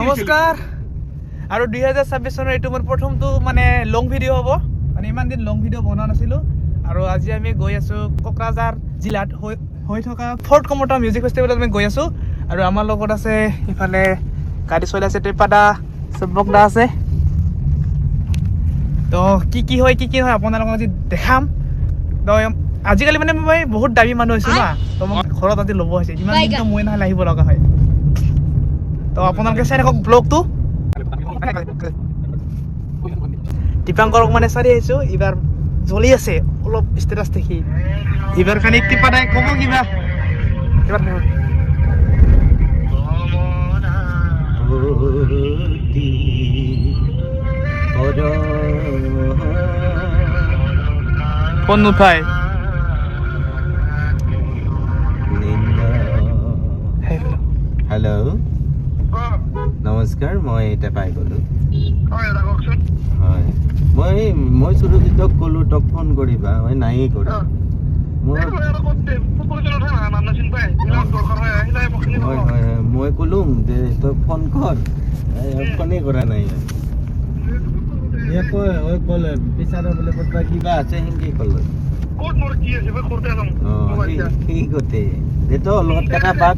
নমস্কাৰ আৰু 2026 চনৰ এইটো মোৰ প্ৰথমটো মানে লং ভিডিঅ' হ'ব মানে ইমান দিন লং ভিডিঅ' বনোৱা নাছিলোঁ আৰু আজি আমি গৈ আছোঁ কোকৰাঝাৰ জিলাত হৈ থকা ফৰ্ট কমতা মিউজিক ফেষ্টিভেলত আমি গৈ আছোঁ আৰু আমাৰ লগত আছে ইফালে গাড়ী চলাই আছে ত্ৰিপাদা চুব্বকদা আছে তো কি হয় আপোনালোকক আজি দেখাম তো আজিকালি মানে মই বহুত দাবী মানুহ হৈছোঁ না তো মোক ঘৰত আজি ল'ব হৈছে ইমান দিনটো মই নাহিলে আহিব লগা হয় তো আপোনালোকে চাই থাকক ব্লগটো দীপাংকৰক মানে চাৰি আহিছোঁ এইবাৰ জ্বলি আছে অলপ ষ্টেটাছ দেখি এইবাৰ খানি ত্ৰিপাদাই ক'ব কিবা ফোন নুঠায় হেল্ল' নমস্কাৰ মই এতিয়া পাই গ'লোঁ হয় মই সুৰজিতক ক'লোঁ তক ফোন কৰিবা মই নায়েই কৰি মই ক'লোঁ যে তই ফোন কৰ ফোনেই কৰা নাই ক'লে বিচাৰা বোলে ক'ৰবাত কিবা আছে সেনেকৈ ক'লে ঠিক গোটেই এইটো লগত কথা পাত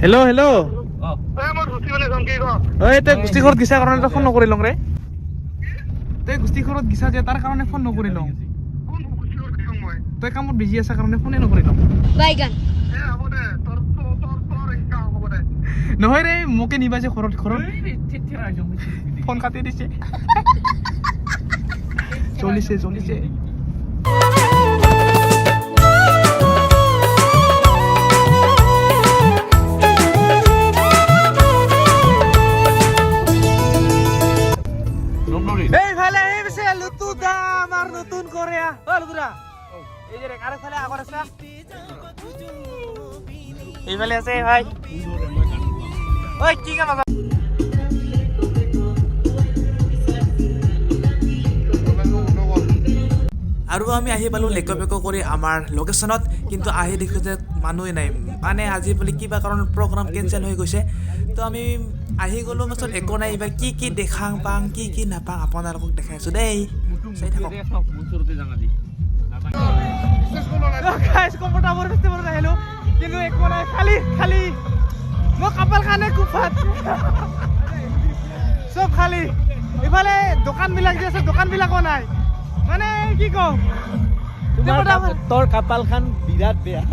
হেল্ল' তই গোষ্ঠী ঘৰত গিছা কাৰণে ফোন নকৰি লওঁ ৰে তই গোষ্ঠী ঘৰত গিছা যে তাৰ কাৰণে ফোন নকৰি লওঁ তই কামত বিজি আছা কাৰণে ফোনে নকৰি লওঁ নহয় ৰে মোকে নিবা যে ঘৰত ফোন কাটি দিছে চলিছে এইফালে আহিছে লুতুদা আমাৰ নতুন কোৰিয়া লুতুদা এই যে আৰেকফালে আগত আছে এইফালে আছে ভাই ঐ কি কাম আছে আৰু আমি আহি পালোঁ লেকপেক কৰি আমাৰ লোকেশ্যনত কিন্তু আহি দেখোঁ যে মানুহে নাই মানে আজি বুলি কিবা কাৰণত প্ৰগ্ৰাম কেঞ্চেল হৈ গৈছে তো আমি আহি গ'লোঁ পাছত একো নাই এইবাৰ কি দেখাং পাং কি নাপাং আপোনালোকক দেখাইছোঁ দেই চাই থাকক আহিলোঁ কিন্তু একো নাই খালী মই কাপাল খানে কুফাত চব খালী ইফালে দোকানবিলাক যে আছে দোকানবিলাকো নাই মানে কি কম তোৰ কাপালখন বিৰাট বেয়া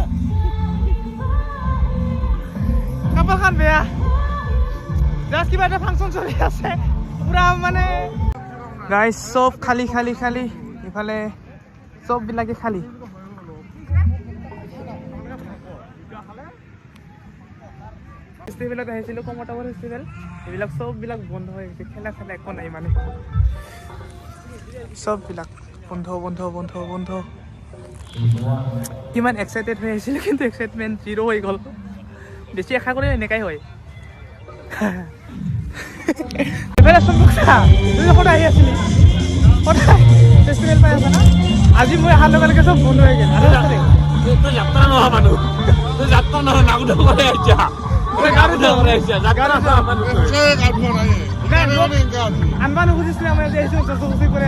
কাপালখন বেয়া জাষ্ট কিবা এটা ফাংচন চলি আছে পুৰা মানে গাইজ চব খালী ইফালে চববিলাকে খালী ফেষ্টিভেলত আহিছিলোঁ কমতাবৰ ফেষ্টিভেল এইবিলাক চববিলাক বন্ধ হৈ গৈছে খেলা একো নাই মানে চববিলাক বন্ধ কিমান এক্সাইটেড হৈ আহিছিলোঁ কিন্তু এক্সাইটমেণ্ট জিৰ' হৈ গ'ল বেছি আশা কৰি এনেকাই হয় এইফালে চবকা তুই সদায় আহি আছিলি সদায় ফেষ্টিভেল পাই আছা না আজি মই অহাৰ লগে চব বন্ধ হৈ গ'ল তই যাত্ৰা নহয় মানুহ তই যাত্ৰা নহয় নাগুদা কৰি আহিছা আনবা নুখুজিছিলে আমাৰ যে আহিছোঁ চচি কৰি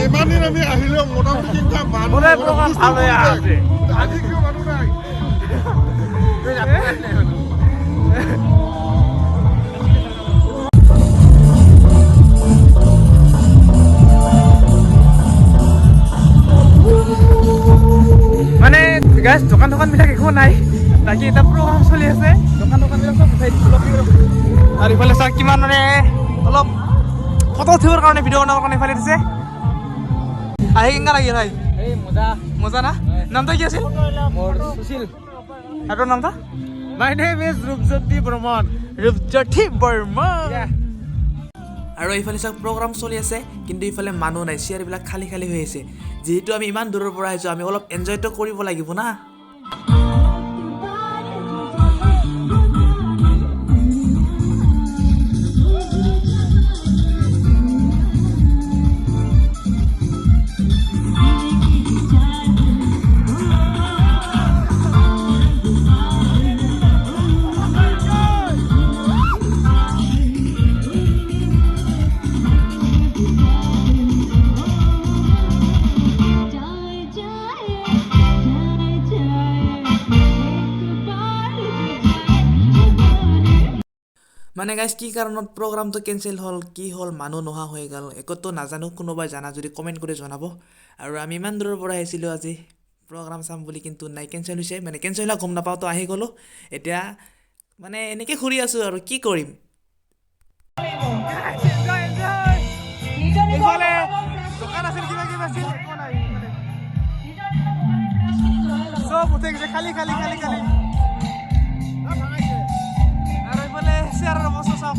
ইমান দিন আমি আহিলেও মোটামুটি প্ৰগ্ৰাম ভাল হৈ আছে আজি কিয় মানুহ নাই মানে গাইজ দোকানবিলাক একো নাই বাকী এটা প্ৰগ্ৰাম চলি আছে দোকানবিলাক চব উঠাই দিছোঁ আৰু ইফালে চাওক কিমান মানে অলপ ফটো উঠিবৰ কাৰণে ভিডিঅ' বনাবৰ কাৰণে ইফালে দিছে আহি কেনেকুৱা লাগিল ভাই এই মজা না নামটো কি আছিল মোৰ সুশীল আৰু তোৰ নামটো my name is Rupjyoti Barman আৰু এইফালে চাওক প্ৰগ্ৰাম চলি আছে কিন্তু ইফালে মানুহ নাই চেয়াৰবিলাক খালী হৈ আছে যিহেতু আমি ইমান দূৰৰ পৰা আহিছোঁ আমি অলপ এনজয়টো কৰিব লাগিব না মানে গাইজ কি কাৰণত প্ৰগ্ৰামটো কেঞ্চেল হ'ল কি হ'ল মানুহ নোহোৱা হৈ গ'ল একোতো নাজানো কোনোবাই জানা যদি কমেণ্ট কৰি জনাব আৰু আমি ইমান দূৰৰ পৰা আহিছিলোঁ আজি প্ৰগ্ৰাম চাম বুলি কিন্তু নাই কেঞ্চেল হৈছে মানে কেঞ্চেল হোৱা গম নাপাওঁ তো আহি গ'লোঁ এতিয়া মানে এনেকৈ ঘূৰি আছোঁ আৰু কি কৰিম ইফালে দোকান আছিল কিবা কিবা আছিল একো নাই চব উঠে গৈছে খালি খালি খালি খালি আৰু এইফালে চেয়াৰৰ অৱস্থা চাওক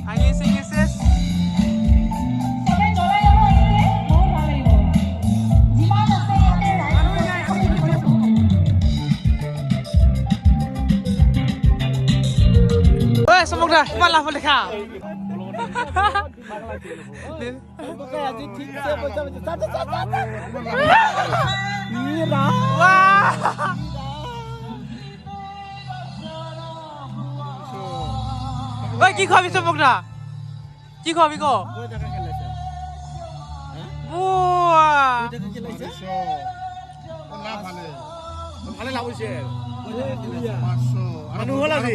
ভাঙি চিঙিছে ঐ চমকদা কিমান লাভ হ'ল দেখা ঐ কি খোৱাবি চমকদা কি খোৱাবি ক ভালে লাভ হৈছে মানুহ হ'ল আজি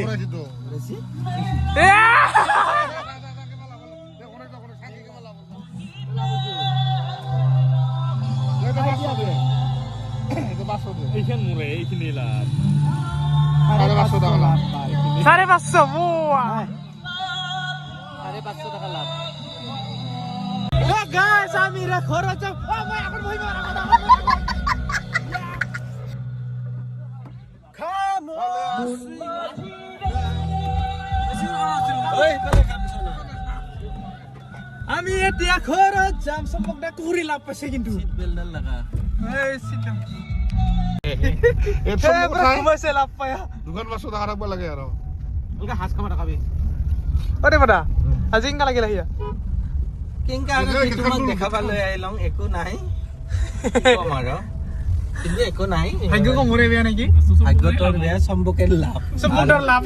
এইখান মোৰে এইখিনি লাভ 550 টাকা লাভ 550 বোৱা 550 টাকা লাভ গাইস আমি রে খরচ মই এখন বইব আমি এতিয়া খরচ যাম সম্পকটা কুরি লাভ পাইছে কিন্তু বেলডাল লাগা এই সিস্টেম এই সব খাই ঘুমাইছে লাভ পায়া দোকান 500 টাকা রাখবা লাগে আর ওলকা হাঁস খাবা টাকাবি অরে বড়া আজি ইনকা লাগিল আহিয়া কিংকা আৰু তোমাক দেখাবলৈ আহিলং একো নাই কম আৰু কিন্তু একো নাই ভাগ্য কো মোৰে বেয়া নাকি ভাগ্যটোৰ বেয়া সম্পকে লাভ সম্পকৰ লাভ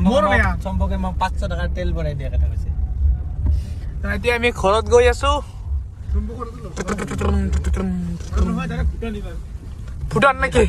মোৰ বেয়া সম্পকে মই 500 টাকাৰ তেল ভৰাই দিয়া কথা কৈছে এতিয়া আমি ঘৰত গৈ আছো তুমি কৰে দিলো ফুটান নাকি